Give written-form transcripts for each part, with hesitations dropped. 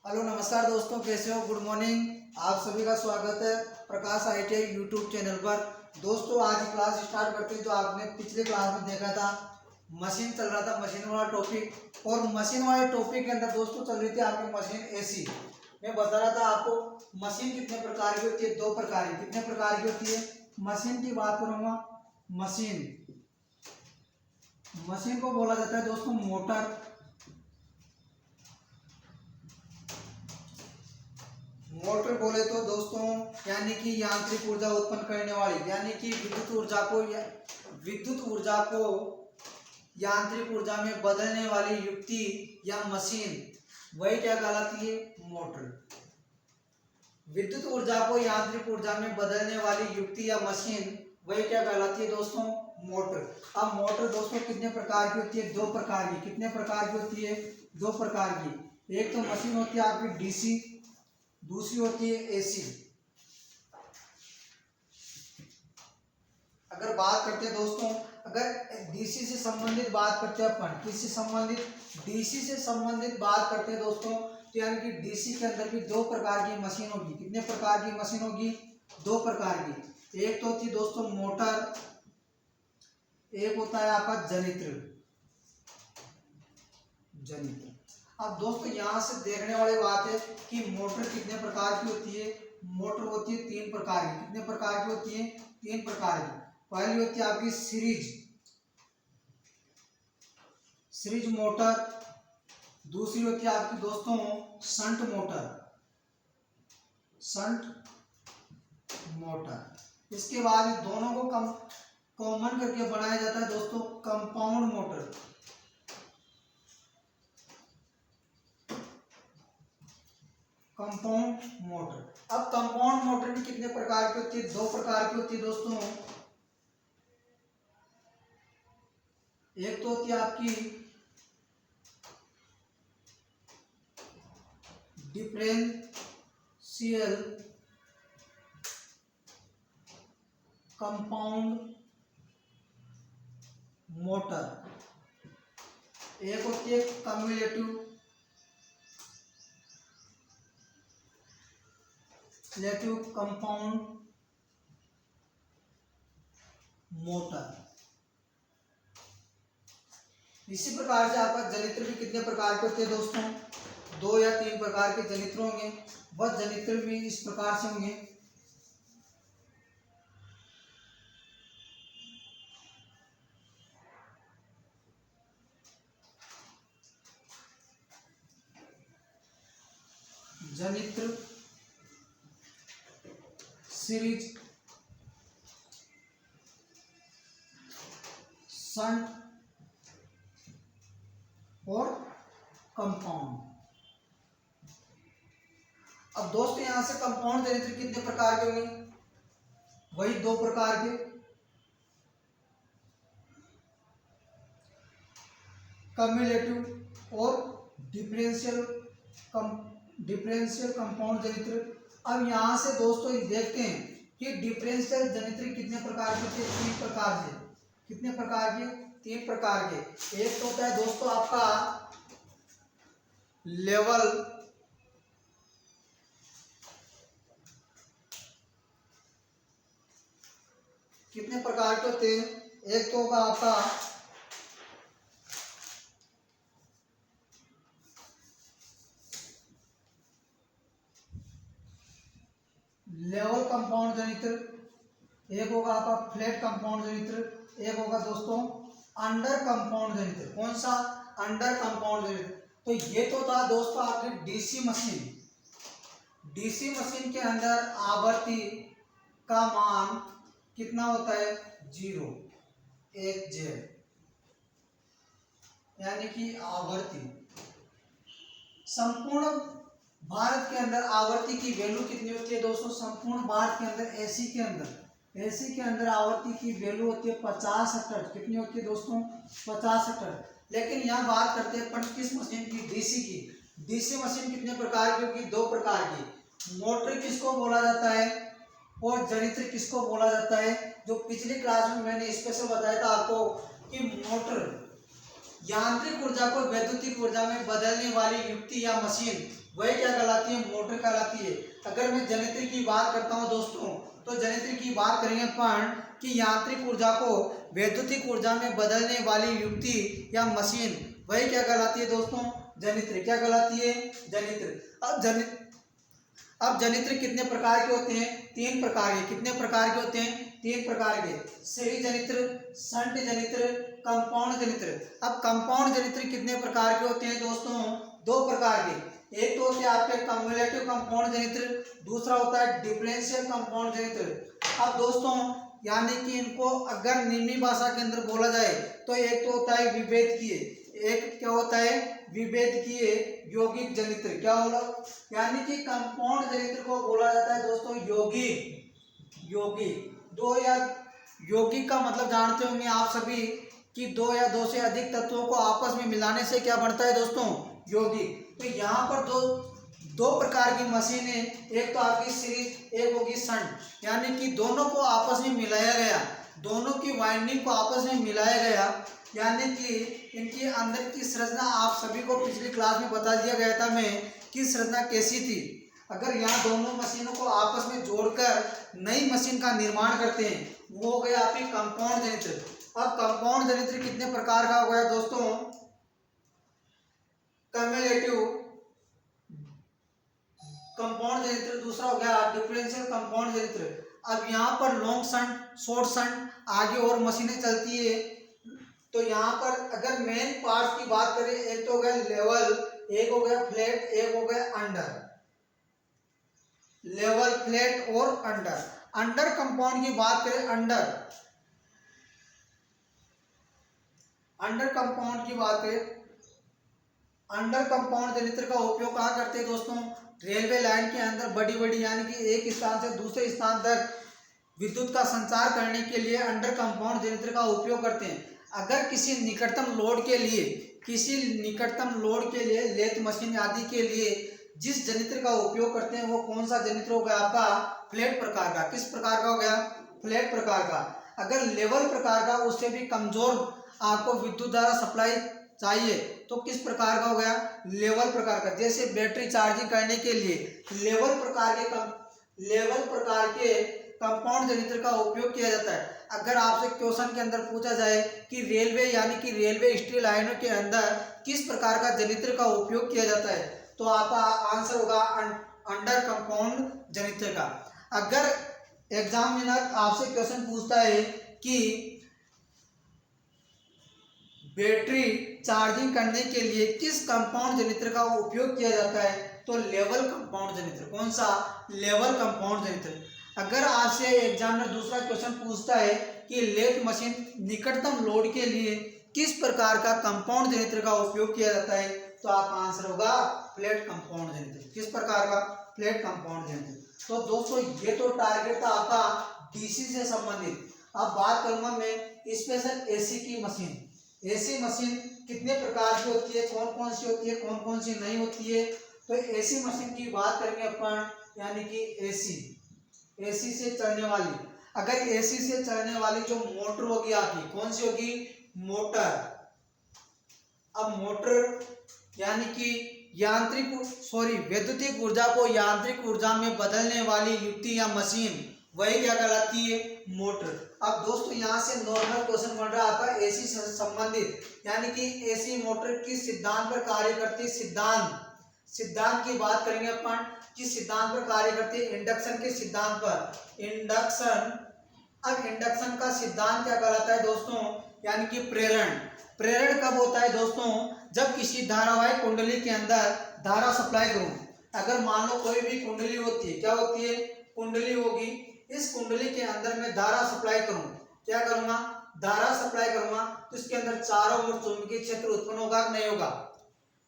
Hello नमस्कार दोस्तों, कैसे हो? Good morning. आप सभी का स्वागत है प्रकाश आईटीआई यूट्यूब चैनल पर। दोस्तों आज क्लास स्टार्ट करते हैं। जो आपने पिछले क्लास में देखा था, मशीन चल रहा था, मशीन वाला टॉपिक। और मशीन वाले टॉपिक के अंदर दोस्तों चल रही थी आपकी मशीन एसी। मैं बता रहा था आपको मशीन कितने प्रकार की होती है। दो प्रकार की। कितने प्रकार की होती है? मशीन की बात करूंगा। मशीन को बोला जाता है दोस्तों मोटर। मोटर बोले तो दोस्तों यानी कि यांत्रिक ऊर्जा उत्पन्न करने वाली, यानी कि विद्युत ऊर्जा को यांत्रिक ऊर्जा में बदलने वाली युक्ति या मशीन, वही क्या कहलाती है? मोटर। विद्युत ऊर्जा को यांत्रिक ऊर्जा में बदलने वाली युक्ति या मशीन, वही क्या कहलाती है दोस्तों? मोटर। अब मोटर दोस्तों कितने प्रकार की होती है? दो प्रकार की। कितने प्रकार की होती है? दो प्रकार की। एक तो मशीन होती है आपकी डीसी, दूसरी होती है एसी। अगर बात करते हैं दोस्तों, अगर डीसी से संबंधित बात करते हैं अपन, किससे संबंधित? डीसी से संबंधित बात करते हैं दोस्तों, तो यानी कि डीसी के अंदर भी दो प्रकार की मशीन होगी। कितने प्रकार की मशीन होगी? दो प्रकार की। एक तो होती है दोस्तों मोटर, एक होता है आपका जनित्र। अब दोस्तों यहां से देखने वाली बात है कि मोटर कितने प्रकार की होती है। मोटर होती है तीन प्रकार की। कितने प्रकार की होती है? तीन प्रकार की। पहली होती है आपकी सीरीज मोटर। दूसरी होती है आपकी दोस्तों शंट मोटर। इसके बाद दोनों को कॉमन करके बनाया जाता है दोस्तों कंपाउंड मोटर। अब कंपाउंड मोटर भी कितने प्रकार की होती है? दो प्रकार की होती है दोस्तों। एक तो होती है आपकी डिफरेंशियल कंपाउंड मोटर, एक होती है कम्युलेटिव कंपाउंड मोटर। इसी प्रकार से आपका जनित्र भी कितने प्रकार के होते हैं दोस्तों? दो या तीन प्रकार के जनित्र होंगे। बस जनित्र भी इस प्रकार से होंगे। जनित्र, सीरीज, शंट और कंपाउंड। अब दोस्तों यहां से कंपाउंड जनित्र कितने प्रकार के होंगे? वही दो प्रकार के। कम्युलेटिव और डिफरेंशियल कंपाउंड जनित्र। अब यहां से दोस्तों देखते हैं कि डिफरेंशियल जनित्र कितने प्रकार के होते हैं? तीन प्रकार से। कितने प्रकार के? तीन प्रकार के। एक तो होता है दोस्तों आपका लेवल, कितने प्रकार के होते हैं? एक तो होगा आपका लेवल कंपाउंड जनित्र, एक होगा आपका फ्लैट कंपाउंड जनित्र, एक होगा दोस्तों अंडर कंपाउंड जनित्र। कौन सा? अंडर कंपाउंड जनित्र। तो ये तो था दोस्तों आपकी डीसी मशीन। डीसी मशीन के अंदर आवर्ती का मान कितना होता है? 0, 1 जेड, यानी कि आवर्ती। संपूर्ण भारत के अंदर आवर्ती की वैल्यू कितनी होती है दोस्तों? संपूर्ण भारत के अंदर एसी के अंदर आवर्ती की वैल्यू होती है 50 हर्ट्ज। कितनी होती है दोस्तों? 50 हर्ट्ज। लेकिन यहाँ बात करते हैं अपन किस मशीन की? डीसी की। डीसी मशीन कितने प्रकार की होगी? दो प्रकार की। मोटर किसको बोला जाता है और जनित्र किसको बोला जाता है? जो पिछली क्लास में मैंने स्पेशल बताया था आपको कि मोटर यांत्रिक ऊर्जा को वैद्युतिक ऊर्जा में बदलने वाली युक्ति या मशीन वही क्या कहलाती है, मोटर कहलाती है। अगर मैं जनित्र की बात करता हूँ दोस्तों, तो जनित्र की बात करेंगे अपन कि यांत्रिक ऊर्जा को वैद्युतिक ऊर्जा में बदलने वाली युक्ति या मशीन वही क्या कहलाती है दोस्तों, जनित्र। क्या कहलाती है, जनित्र। अब जनित्र कितने प्रकार के होते हैं, 3 प्रकार के। कितने प्रकार के होते हैं, 3 प्रकार के। सीरीज जनित्र, शंट जनित्र, कंपाउंड जनित्र। अब कंपाउंड जनित्र कितने प्रकार के होते हैं दोस्तों, 2 प्रकार के। एक तो होते हैं आपके कम्युलेटिव कंपाउंड जनित्र, दूसरा होता है डिफरेंशियल कंपाउंड जनित्र। अब दोस्तों यानी कि इनको अगर निम्नी भाषा के अंदर बोला जाए तो एक तो होता है विभेदकीय, एक क्या होता है, विभेदकीय यौगिक जनित्र। क्या होगा, यानी कि कंपाउंड जनित्र को बोला जाता है दोस्तों यौगिक। दो या यौगिक का मतलब जानते होंगे आप सभी कि 2 या 2 से अधिक तत्वों को आपस में मिलाने से क्या बनता है दोस्तों, यौगिक। तो यहाँ पर दो प्रकार की मशीन है, एक तो आपकी सीरीज, एक होगी शंट। यानी कि दोनों को आपस में मिलाया गया, दोनों की वाइंडिंग को आपस में मिलाया गया, यानी कि इनके अंदर की संरचना आप सभी को पिछली क्लास में बता दिया गया था मैं कि संरचना कैसी थी। अगर यहाँ दोनों मशीनों को आपस में जोड़कर नई मशीन का निर्माण करते हैं, वो हो गया आपकी कंपाउंड जनित्र। अब कंपाउंड जनित्र कितने प्रकार का हो गया दोस्तों, कम्युलेटिव कंपाउंड जनित्र, दूसरा हो गया डिफरेंशियल कंपाउंड जनित्र। अब यहाँ पर लॉन्ग शंट, शॉर्ट शंट, आगे और मशीनें चलती है। तो यहाँ पर अगर मेन पार्ट की बात करें, एक तो हो गया लेवल, एक हो गया फ्लैट, एक हो गया अंडर। लेवल, फ्लैट और अंडर। अंडर कंपाउंड की बात करें, अंडर कंपाउंड की बात करें, अंडर कंपाउंड जनित्र का उपयोग कहाँ करते हैं दोस्तों, रेलवे लाइन के अंदर बड़ी बड़ी यानी कि एक स्थान से दूसरे स्थान तक विद्युत का संचार करने के लिए अंडर कंपाउंड जनित्र का उपयोग करते हैं। अगर किसी निकटतम लोड के लिए लेथ मशीन आदि के लिए जिस जनित्र का उपयोग करते हैं वो कौन सा जनित्र हो गया आपका, फ्लैट प्रकार का। किस प्रकार का हो गया, फ्लैट प्रकार का। अगर लेवल प्रकार का, उससे भी कमजोर आपको विद्युत धारा सप्लाई चाहिए तो किस प्रकार का हो गया, लेवल प्रकार का। जैसे बैटरी चार्जिंग करने के लिए लेवल प्रकार के कंपाउंड जनित्र का उपयोग किया जाता है। अगर आपसे क्वेश्चन के अंदर पूछा जाए कि रेलवे यानी कि रेलवे स्टील लाइनों के अंदर किस प्रकार का जनित्र का उपयोग किया जाता है, तो आपका आंसर होगा अंडर कंपाउंड जनित्र का। अगर एग्जामिनर आपसे क्वेश्चन पूछता है कि बैटरी चार्जिंग करने के लिए किस कंपाउंड जनित्र का उपयोग किया जाता है, तो लेवल कंपाउंड जनित्र। कौन सा, लेवल कंपाउंड जनित्र। अगर आपसे एग्जामिनर दूसरा क्वेश्चन पूछता है कि लेथ मशीन निकटतम लोड के लिए किस प्रकार का कंपाउंड जनित्र का उपयोग किया जाता है, तो आपका आंसर होगा फ्लैट कंपाउंड जनित्र। किस प्रकार का, फ्लैट कंपाउंड जनित्र। तो दोस्तों ये तो टारगेट था आपका डीसी से संबंधित। अब बात करूंगा मैं स्पेशल एसी की मशीन। एसी मशीन कितने प्रकार की होती है, कौन कौन सी होती है, कौन कौन सी नहीं होती है। तो एसी मशीन की बात करेंगे अपन, यानी कि एसी से चलने वाली। अगर एसी से चलने वाली जो मोटर होगी आपकी, कौन सी होगी, मोटर। अब मोटर यानी कि वैद्युतिक ऊर्जा को यांत्रिक ऊर्जा में बदलने वाली युक्ति या मशीन वही क्या कहलाती है, मोटर। अब दोस्तों यहाँ से नॉर्मल क्वेश्चन बन रहा है आपका एसी से संबंधित, यानी कि एसी मोटर किस सिद्धांत पर कार्य करती है। सिद्धांत की बात करेंगे अपन, किस सिद्धांत पर कार्य करती है, इंडक्शन के सिद्धांत पर। अब इंडक्शन का सिद्धांत क्या कहलाता है दोस्तों, यानी कि प्रेरण कब होता है दोस्तों, जब किसी धारावाहिक कुंडली के अंदर धारा सप्लाई करूं। अगर मान लो कोई भी कुंडली होती है, क्या होती है, कुंडली होगी, इस कुंडली के अंदर मैं धारा सप्लाई करूं, क्या करूंगा, धारा सप्लाई करूंगा, तो इसके अंदर चारों ओर चुंबकीय क्षेत्र उत्पन्न होगा, नहीं होगा,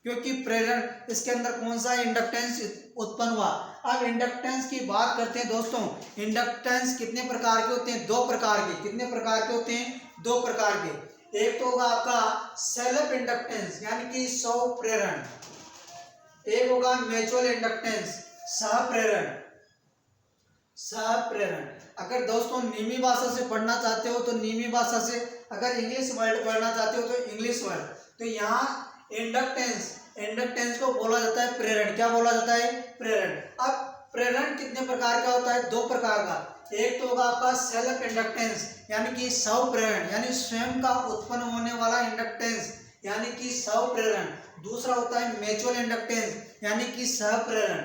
क्योंकि प्रेरण, इसके अंदर कौन सा इंडक्टेंस उत्पन्न हुआ। अब इंडक्टेंस की बात करते हैं दोस्तों। इंडक्टेंस कितने प्रकार के होते हैं, 2 प्रकार के। कितने प्रकार के होते हैं, 2 प्रकार के। एक तो होगा आपका सेल्फ इंडक्टेंस यानी कि स्व प्रेरण, एक होगा म्यूचुअल इंडक्टेंस सहप्रेरण। अगर दोस्तों निमी भाषा से पढ़ना चाहते हो तो निमी भाषा से, अगर इंग्लिश वर्ड पढ़ना चाहते हो तो इंग्लिश वर्ड। तो यहाँ इंडक्टेंस को बोला जाता है प्रेरण। क्या बोला जाता है? प्रेरण। अब प्रेरण कितने प्रकार का होता है? दो प्रकार का। एक तो होगा आपका सेल्फ इंडक्टेंस यानी कि स्व प्रेरण, यानी स्वयं का उत्पन्न होने वाला इंडक्टेंस यानी कि स्व प्रेरण। दूसरा होता है म्यूचुअल इंडक्टेंस यानी कि सह प्रेरण।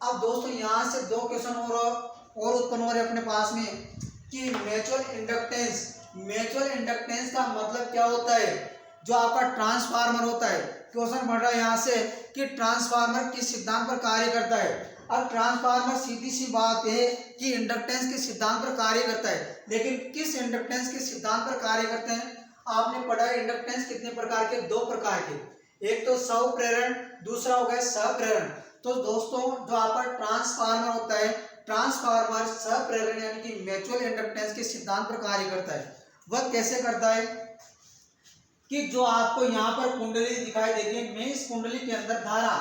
अब दोस्तों यहाँ से दो क्वेश्चन और उत्पन्न हो रहे अपने पास में कि म्यूचुअल इंडक्टेंस का मतलब क्या होता है? जो आपका ट्रांसफार्मर होता है, क्वेश्चन बढ़ रहा है यहाँ से कि ट्रांसफार्मर किस सिद्धांत पर कार्य करता है। अब ट्रांसफार्मर सीधी सी बात है कि इंडक्टेंस के सिद्धांत पर कार्य करता है, लेकिन किस इंडक्टेंस के सिद्धांत पर कार्य करते हैं? आपने पढ़ा है इंडक्टेंस कितने प्रकार के? दो प्रकार के। एक तो स्व प्रेरण, दूसरा हो गया सह प्रेरण। तो दोस्तों जो आपका ट्रांसफार्मर होता है, ट्रांसफार्मर सह प्रेरण यानी कि म्यूचुअल इंडक्टेंस के सिद्धांत पर कार्य करता है। वह कैसे करता है कि जो आपको यहाँ पर कुंडली दिखाई देती है, मैं इस कुंडली के अंदर धारा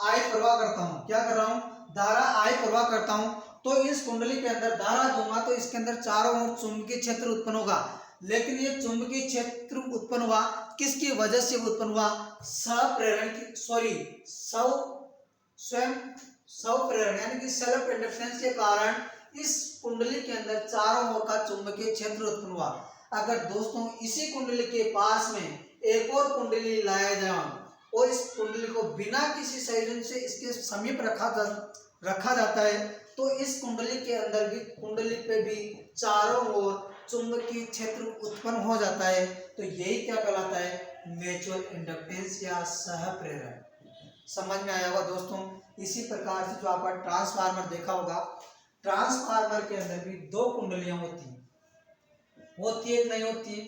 I प्रवाह करता हूँ। क्या कर रहा हूँ? धारा I प्रवाह करता हूँ। तो इस कुंडली के अंदर धारा दूंगा तो इसके अंदर चारों ओर चुंबकीय क्षेत्र उत्पन्न होगा, लेकिन ये चुंबकीय क्षेत्र उत्पन्न हुआ किसकी वजह से उत्पन्न हुआ? स्वप्रेरण की, सॉरी स्व प्रेरण यानी कि सेल्फ इंडक्टेंस के कारण इस कुंडली के अंदर चारों ओर का चुंबकीय क्षेत्र उत्पन्न हुआ। अगर दोस्तों इसी कुंडली के पास में एक और कुंडली लाया जाए और इस कुंडली को बिना किसी संयोजन से इसके समीप रखा जाता है तो इस कुंडली के अंदर भी, कुंडली पे भी चारों ओर चुंबकीय क्षेत्र उत्पन्न हो जाता है। तो यही क्या कहलाता है? म्यूचुअल इंडक्टेंस या सह प्रेरण। समझ में आया होगा दोस्तों। इसी प्रकार से जो आपका ट्रांसफार्मर देखा होगा, ट्रांसफार्मर के अंदर भी दो कुंडलियां होती है नहीं होती है?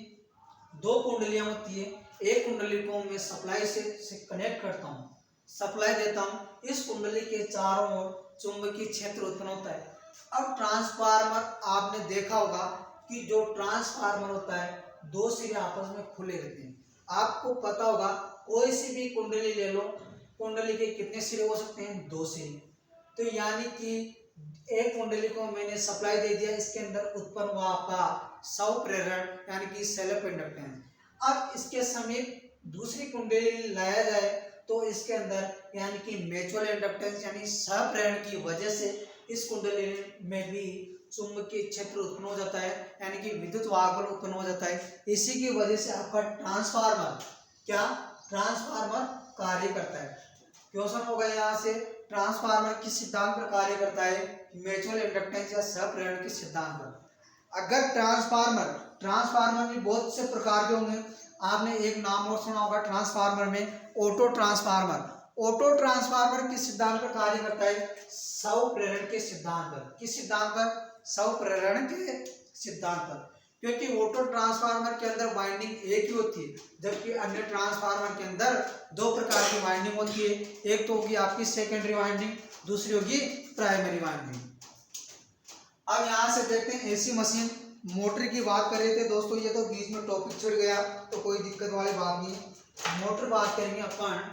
दो कुंडलियां होती है। एक कुंडली को मैं सप्लाई से कनेक्ट करता हूँ, सप्लाई देता हूँ, इस कुंडली के चारों ओर चुंबकीय क्षेत्र उत्पन्न होता है। अब ट्रांसफार्मर आपने देखा होगा कि जो ट्रांसफार्मर होता है दो सिरे आपस में खुले रहते हैं। आपको पता होगा कोई सी भी कुंडली ले लो, कुंडली के कितने सिरे हो सकते हैं? दो सिरे। तो यानी कि एक कुंडली को मैंने सप्लाई दे दिया, इसके अंदर उत्पन्न हुआ आपका स्व प्रेरण यानी कि सेल्फ इंडक्टेंस। अब इसके समीप दूसरी कुंडली लाया जाए तो इसके अंदर यानी कि म्यूचुअल इंडक्टेंस यानी सह प्रेरण की वजह से इस कुंडली में भी चुंबकीय क्षेत्र उत्पन्न हो जाता है यानी कि विद्युत वाहक उत्पन्न हो जाता है। इसी की वजह से आपका ट्रांसफार्मर कार्य करता है। क्वेश्चन हो गया यहाँ से, ट्रांसफार्मर किस सिद्धांत पर कार्य करता है? म्यूचुअल इंडक्टेंस या सह प्रेरण के सिद्धांत पर। अगर ट्रांसफार्मर में बहुत से प्रकार के होंगे। आपने एक नाम और सुना होगा ट्रांसफार्मर में, ऑटो ट्रांसफार्मर। ऑटो ट्रांसफार्मर किस सिद्धांत पर कार्य करता है? स्व प्रेरण के सिद्धांत पर। किस सिद्धांत पर? स्व प्रेरण के सिद्धांत पर। क्योंकि ऑटो ट्रांसफार्मर के अंदर वाइंडिंग एक ही होती है, जबकि अन्य ट्रांसफार्मर के अंदर दो प्रकार की वाइंडिंग होती है। एक तो होगी आपकी सेकेंडरी वाइंडिंग, दूसरी होगी प्राइमरी वाइंडिंग। अब यहाँ से देखते हैं एसी मशीन, मोटर की बात कर रहे थे दोस्तों, ये तो बीच में टॉपिक छूट गया तो कोई दिक्कत वाली बात नहीं। मोटर बात करेंगे अपन,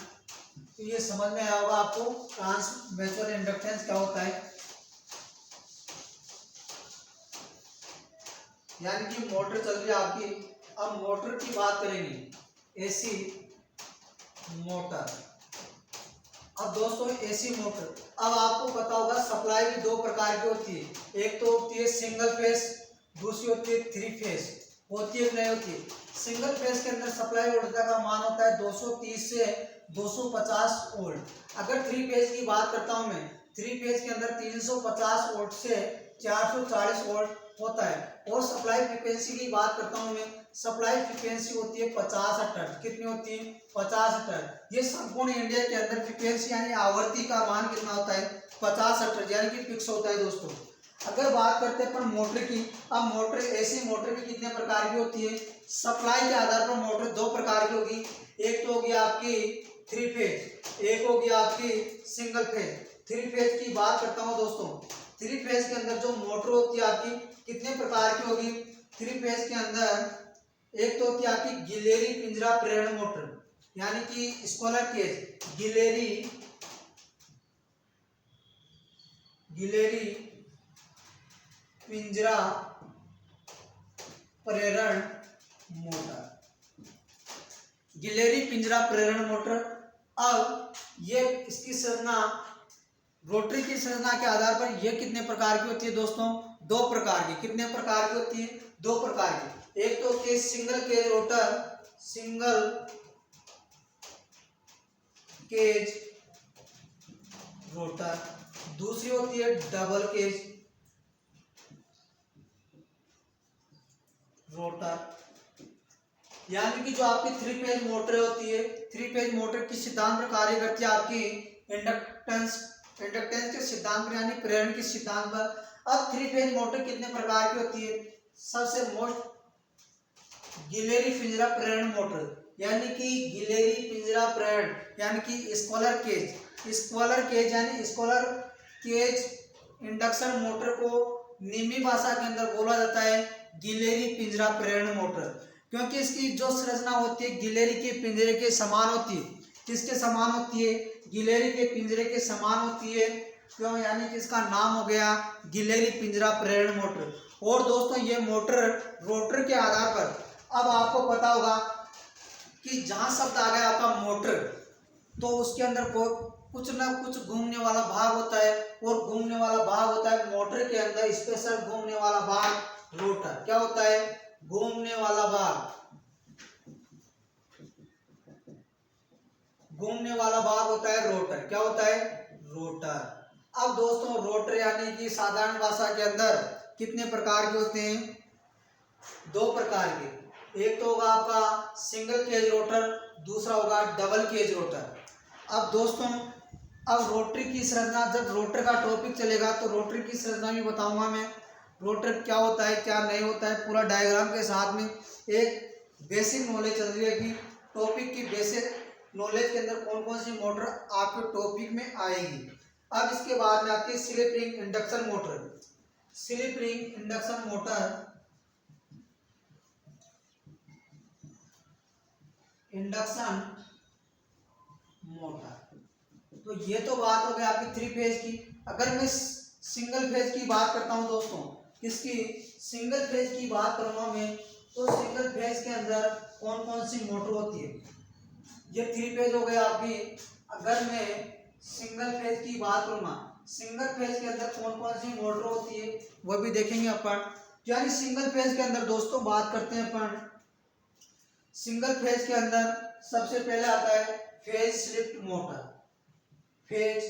तो ये समझ में आया होगा आपको म्यूचुअल इंडक्टेंस क्या होता है। यानी कि मोटर चल रही है आपकी। अब मोटर की बात करेंगे, एसी मोटर। अब दोस्तों एसी मोटर, अब आपको पता होगा सप्लाई भी दो प्रकार की होती है। एक तो होती है सिंगल फेस, दूसरी होती है थ्री फेस। होती है नहीं होती? सिंगल फेस के अंदर सप्लाई वोल्टेज का मान होता है 230 से 250 वोल्ट। अगर थ्री फेस की बात करता हूं मैं, थ्री फेस के अंदर 350 वोल्ट से 440 वोल्ट होता है। और सप्लाई फ्रीक्वेंसी की बात करता हूं मैं, सप्लाई फ्रीक्वेंसी होती है 50 हर्ट्ज। कितनी होती है? 50 हर्ट्ज। ये संपूर्ण इंडिया के अंदर फ्रीक्वेंसी यानी आवृत्ति का मान कितना होता है? 50 हर्ट्ज यानी कि फिक्स होता है दोस्तों। अगर बात करते हैं अपन मोटर की, अब मोटर, एसी मोटर भी कितने प्रकार की होती है? सप्लाई के आधार पर मोटर दो प्रकार की होगी। एक तो होगी आपकी थ्री फेज, एक होगी आपकी सिंगल फेज। थ्री फेज की बात करता हूं दोस्तों, थ्री फेज के अंदर जो मोटर होती है आपकी कितने प्रकार की होगी? थ्री फेज के अंदर एक तो होती है आपकी गिलेरी पिंजरा प्रेरण मोटर, यानी कि स्क्वायर केज गिलेरी पिंजरा प्रेरण मोटर। गिलेरी पिंजरा प्रेरण मोटर। अब ये इसकी संरचना, रोटरी की संरचना के आधार पर ये कितने प्रकार की होती है दोस्तों? दो प्रकार की। कितने प्रकार की होती है? दो प्रकार की। एक तो होती है single cage rotor, single cage rotor. दूसरी होती है डबल केज रोटर। यानी कि जो आपकी थ्री फेज मोटर होती है, थ्री फेज मोटर किस सिद्धांत पर कार्य करती है? आपकी इंडक्टेंस के सिद्धांत पर, यानी प्रेरण के सिद्धांत पर। अब थ्री फेज मोटर कितने प्रकार की होती है? सबसे मोस्ट गिलेरी पिंजरा प्रेरण मोटर, यानी कि गिलेरी पिंजरा प्रेरण, यानी कि स्क्वायर केज यानी स्क्वायर केज इंडक्शन मोटर को निम्मी भाषा के अंदर बोला जाता है गिलेरी पिंजरा प्रेरण मोटर, क्योंकि इसकी जो संरचना होती है गिलेरी के पिंजरे के समान होती है। किसके समान होती है? गिलेरी के पिंजरे के समान होती है। क्यों? यानी कि इसका नाम हो गया गिलेरी पिंजरा प्रेरण मोटर। और दोस्तों ये मोटर रोटर के आधार पर, अब आपको पता होगा कि जहां शब्द आ गया आपका मोटर, तो उसके अंदर कुछ ना कुछ घूमने वाला भाग होता है, और घूमने वाला भाग होता है मोटर के अंदर स्पेशल घूमने वाला भाग रोटर। क्या होता है? घूमने वाला भाग, घूमने वाला भाग होता है रोटर। क्या होता है? रोटर। अब दोस्तों रोटर यानी कि साधारण भाषा के अंदर कितने प्रकार के होते हैं? दो प्रकार के। एक तो होगा आपका सिंगल केज रोटर, दूसरा होगा डबल केज रोटर। अब दोस्तों अब रोटरी की संरचना, जब रोटर का टॉपिक चलेगा तो रोटरी की संरचना भी बताऊंगा मैं। रोटर क्या होता है, क्या नहीं होता है, पूरा डायग्राम के साथ में एक बेसिक नॉलेज चल रही है कि टॉपिक की बेसिक नॉलेज के अंदर कौन कौन सी मोटर आपके टॉपिक में आएगी। अब इसके बाद में आती है slip ring induction motor. Slip ring induction motor, induction motor. तो ये तो बात हो गई आपकी थ्री फेज की। अगर मैं सिंगल फेज की बात करता हूं दोस्तों, किसकी? सिंगल फेज की बात करूंगा मैं, तो सिंगल फेज के अंदर कौन कौन सी मोटर होती है? ये थ्री फेज हो गई आपकी। अगर मैं सिंगल फेज की बात करूंगा, सिंगल फेज के अंदर कौन कौन सी मोटर होती है वो भी देखेंगे अपन। यानी सिंगल फेज के अंदर दोस्तों बात करते हैं अपन, सिंगल फेज के अंदर सबसे पहले आता है phase shift motor. Phase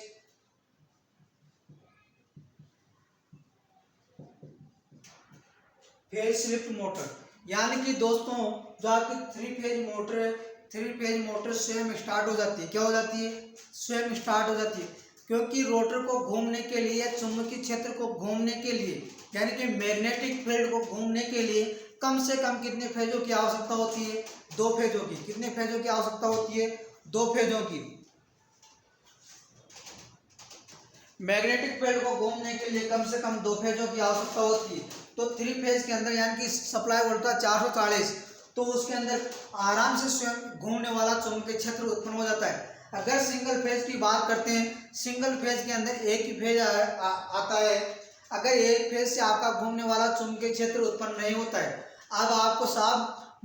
shift motor, यानी कि दोस्तों जो आपकी थ्री फेज मोटर है, थ्री फेज मोटर स्वयं स्टार्ट हो जाती है। क्या हो जाती है? स्वयं स्टार्ट हो जाती है, क्योंकि रोटर को घूमने के लिए, चुंबकीय क्षेत्र को घूमने के लिए, यानी कि मैग्नेटिक फील्ड को घूमने के लिए कम से कम कितने फेजों की आवश्यकता होती है? दो फेजों की। कितने फेजों की आवश्यकता होती है? दो फेजों की। मैग्नेटिक फील्ड को घूमने के लिए कम से कम दो फेजों की आवश्यकता होती है। तो थ्री फेज के अंदर यानी कि सप्लाई वोल्टेज 440, तो उसके अंदर आराम से स्वयं घूमने वाला चुंबकीय क्षेत्र उत्पन्न हो जाता है। अगर सिंगल फेज की बात करते हैं, सिंगल फेज के अंदर एक ही फेज आता है। अगर एक फेज से आपका घूमने वाला चुंबकीय क्षेत्र उत्पन्न नहीं होता है, अब आपको साहब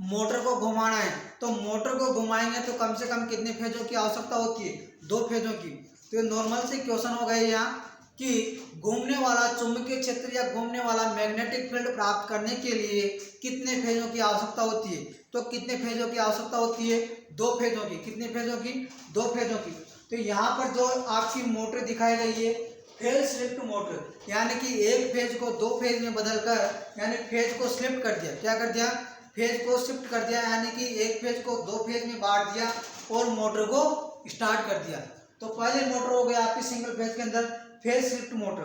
मोटर को घुमाना है, तो मोटर को घुमाएंगे तो कम से कम कितने फेजों की आवश्यकता होती है? दो फेजों की। तो नॉर्मल से क्वेश्चन हो गए यहाँ कि घूमने वाला चुंबकीय क्षेत्र या घूमने वाला मैग्नेटिक फील्ड प्राप्त करने के लिए कितने फेजों की आवश्यकता होती है? तो कितने फेजों की आवश्यकता होती है? दो फेजों की। कितने फेजों की? दो फेजों की। तो यहाँ पर जो आपकी मोटर दिखाई गई है फेज शिफ्ट मोटर, यानी कि एक फेज को दो फेज में बदलकर, यानी फेज को शिफ्ट कर दिया। क्या कर दिया? फेज को शिफ्ट कर दिया, यानी कि एक फेज को दो फेज में बांट दिया और मोटर को स्टार्ट कर दिया। तो पहले मोटर हो गया आपकी सिंगल फेज के अंदर फेज शिफ्ट मोटर।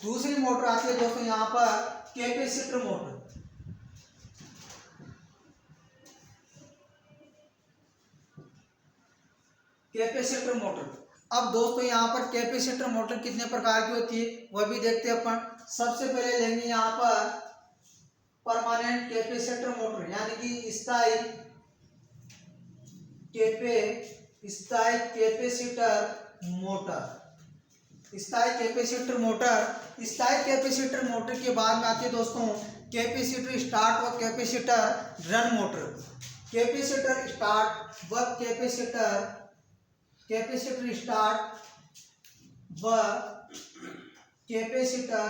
दूसरी मोटर आती है दोस्तों यहाँ पर कैपेसिटर मोटर। Capacitor motor. अब दोस्तों यहाँ पर कैपेसिटर मोटर कितने प्रकार की होती है वह भी देखते हैं अपन। सबसे पहले लेंगे यहाँ पर परमानेंट कैपेसिटर मोटर, यानी कि स्थायी कैपेसिटर मोटर। स्थायी कैपेसिटर मोटर। स्थायी कैपेसिटर मोटर के बाद में आती है दोस्तों कैपेसिटर स्टार्ट और capacitor run motor. Capacitor start व कैपेसिटर स्टार्ट व कैपेसिटर